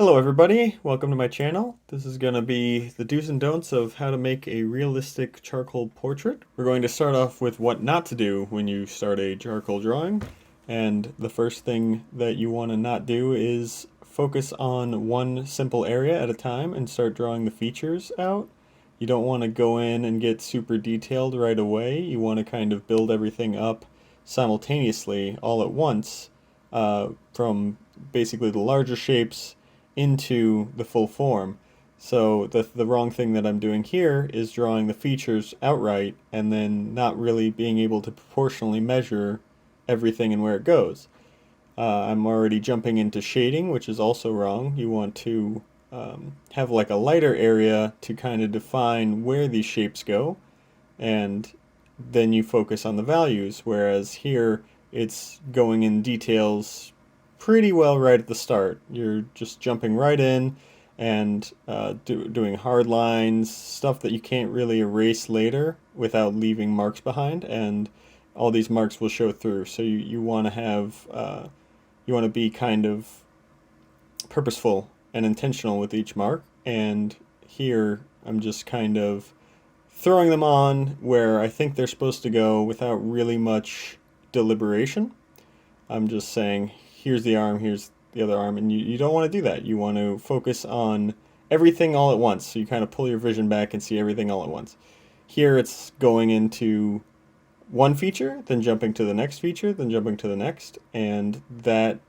Hello everybody, welcome to my channel. This is going to be the do's and don'ts of how to make a realistic charcoal portrait. We're going to start off with what not to do when you start a charcoal drawing. And the first thing that you want to not do is focus on one simple area at a time and start drawing the features out. You don't want to go in and get super detailed right away. You want to kind of build everything up simultaneously all at once, from basically the larger shapes into the full form. So the wrong thing that I'm doing here is drawing the features outright and then not really being able to proportionally measure everything and where it goes. I'm already jumping into shading, which is also wrong. You want to have like a lighter area to kind of define where these shapes go, and then you focus on the values, whereas here it's going in details pretty well right at the start. You're just jumping right in and doing hard lines, stuff that you can't really erase later without leaving marks behind, and all these marks will show through. So you want to have you want to be kind of purposeful and intentional with each mark, and here I'm just kind of throwing them on where I think they're supposed to go without really much deliberation. I'm just saying, here's the arm, here's the other arm, and you don't want to do that. You want to focus on everything all at once, so you kind of pull your vision back and see everything all at once. Here it's going into one feature, then jumping to the next feature, then jumping to the next, and that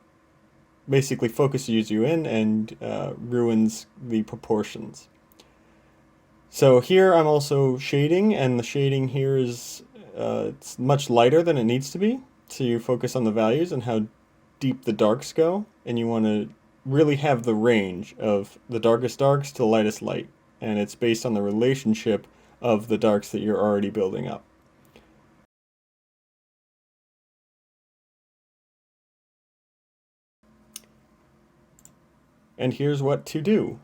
basically focuses you in and ruins the proportions. So here I'm also shading, and the shading here is it's much lighter than it needs to be. So you focus on the values and how deep the darks go, and you want to really have the range of the darkest darks to the lightest light, and it's based on the relationship of the darks that you're already building up. And here's what to do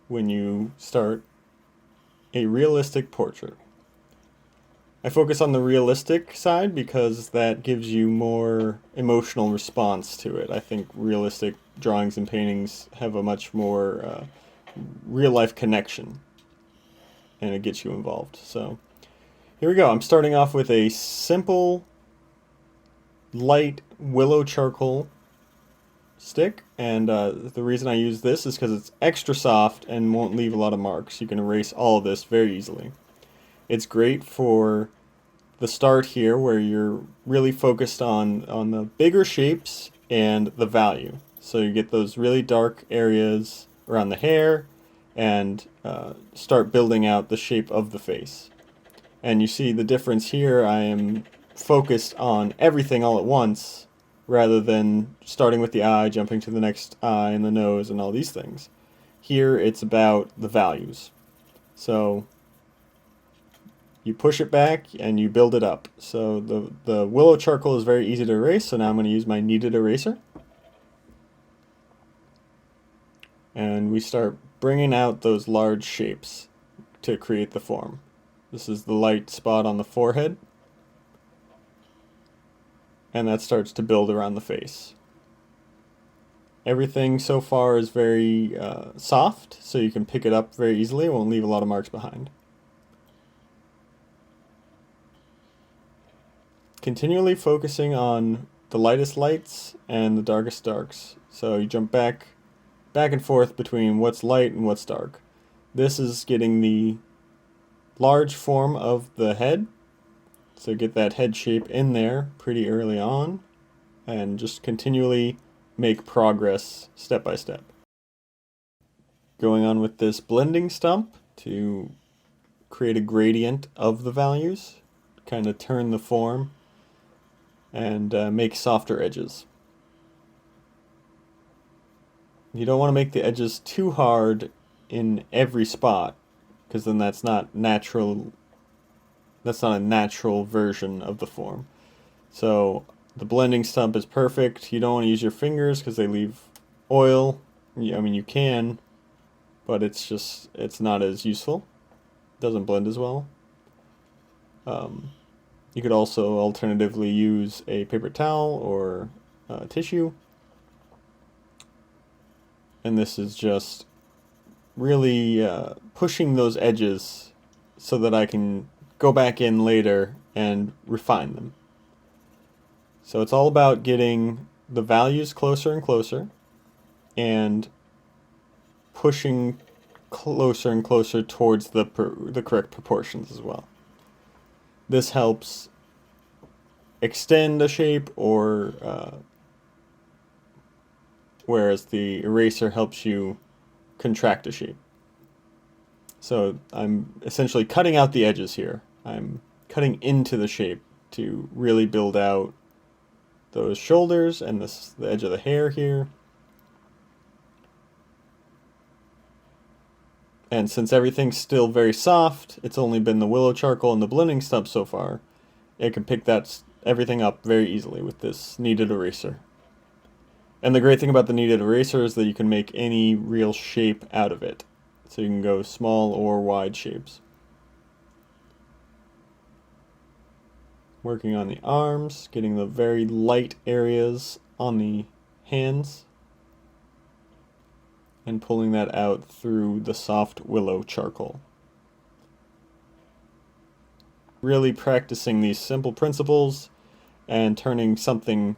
when you start a realistic portrait. I focus on the realistic side because that gives you more emotional response to it. I think realistic drawings and paintings have a much more real life connection, and it gets you involved. So here we go. I'm starting off with a simple light willow charcoal stick, and the reason I use this is because it's extra soft and won't leave a lot of marks. You can erase all of this very easily. It's great for the start here where you're really focused on the bigger shapes and the value. So you get those really dark areas around the hair and start building out the shape of the face. And you see the difference here. I am focused on everything all at once rather than starting with the eye, jumping to the next eye and the nose and all these things. Here it's about the values. So you push it back and you build it up. So the willow charcoal is very easy to erase, so now I'm going to use my kneaded eraser. And we start bringing out those large shapes to create the form. This is the light spot on the forehead, and that starts to build around the face. Everything so far is very soft, so you can pick it up very easily. It won't leave a lot of marks behind. Continually focusing on the lightest lights and the darkest darks. So you jump back and forth between what's light and what's dark. This is getting the large form of the head. So get that head shape in there pretty early on, and just continually make progress step by step. Going on with this blending stump to create a gradient of the values, kind of turn the form and make softer edges. You don't want to make the edges too hard in every spot, because then that's not natural. That's not a natural version of the form. So the blending stump is perfect. You don't want to use your fingers because they leave oil. I mean, you can, but it's not as useful. It doesn't blend as well. You could also alternatively use a paper towel or tissue and this is just really pushing those edges so that I can go back in later and refine them. So it's all about getting the values closer and closer and pushing closer and closer towards the correct proportions as well. This helps extend a shape, or whereas the eraser helps you contract a shape. So I'm essentially cutting out the edges here. I'm cutting into the shape to really build out those shoulders and the edge of the hair here. And since everything's still very soft, it's only been the willow charcoal and the blending stub so far, it can pick everything up very easily with this kneaded eraser. And the great thing about the kneaded eraser is that you can make any real shape out of it. So you can go small or wide shapes. Working on the arms, getting the very light areas on the hands, and pulling that out through the soft willow charcoal. Really practicing these simple principles and turning something,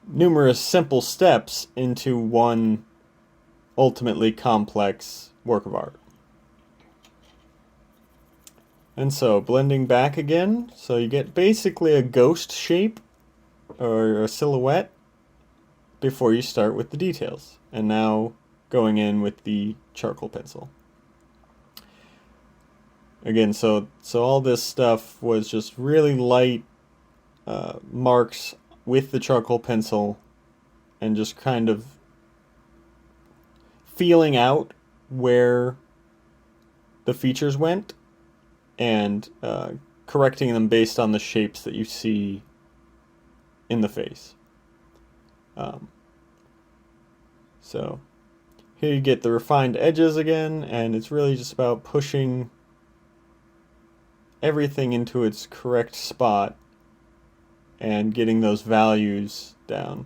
numerous simple steps into one ultimately complex work of art. And so blending back again, so you get basically a ghost shape or a silhouette before you start with the details. And now going in with the charcoal pencil. Again, so all this stuff was just really light marks with the charcoal pencil, and just kind of feeling out where the features went and correcting them based on the shapes that you see in the face. So here you get the refined edges again, and it's really just about pushing everything into its correct spot and getting those values down.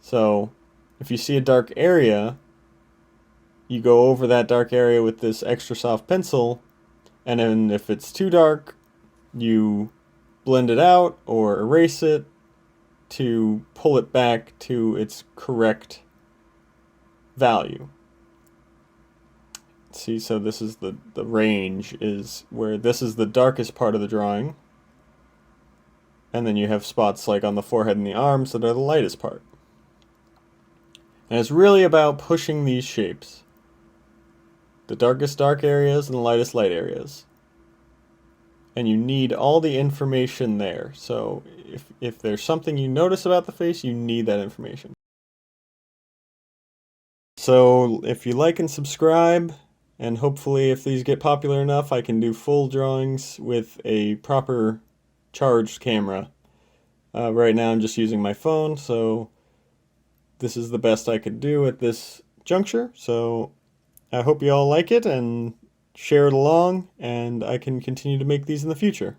So if you see a dark area, you go over that dark area with this extra soft pencil, and then if it's too dark, you blend it out or erase it to pull it back to its correct value. See, so this is the range, is where this is the darkest part of the drawing, and then you have spots like on the forehead and the arms that are the lightest part. And it's really about pushing these shapes, the darkest dark areas and the lightest light areas. And you need all the information there. So if there's something you notice about the face, you need that information. So if you like and subscribe, and hopefully if these get popular enough, I can do full drawings with a proper charged camera. Right now I'm just using my phone, so this is the best I could do at this juncture. So I hope you all like it and share it along, and I can continue to make these in the future.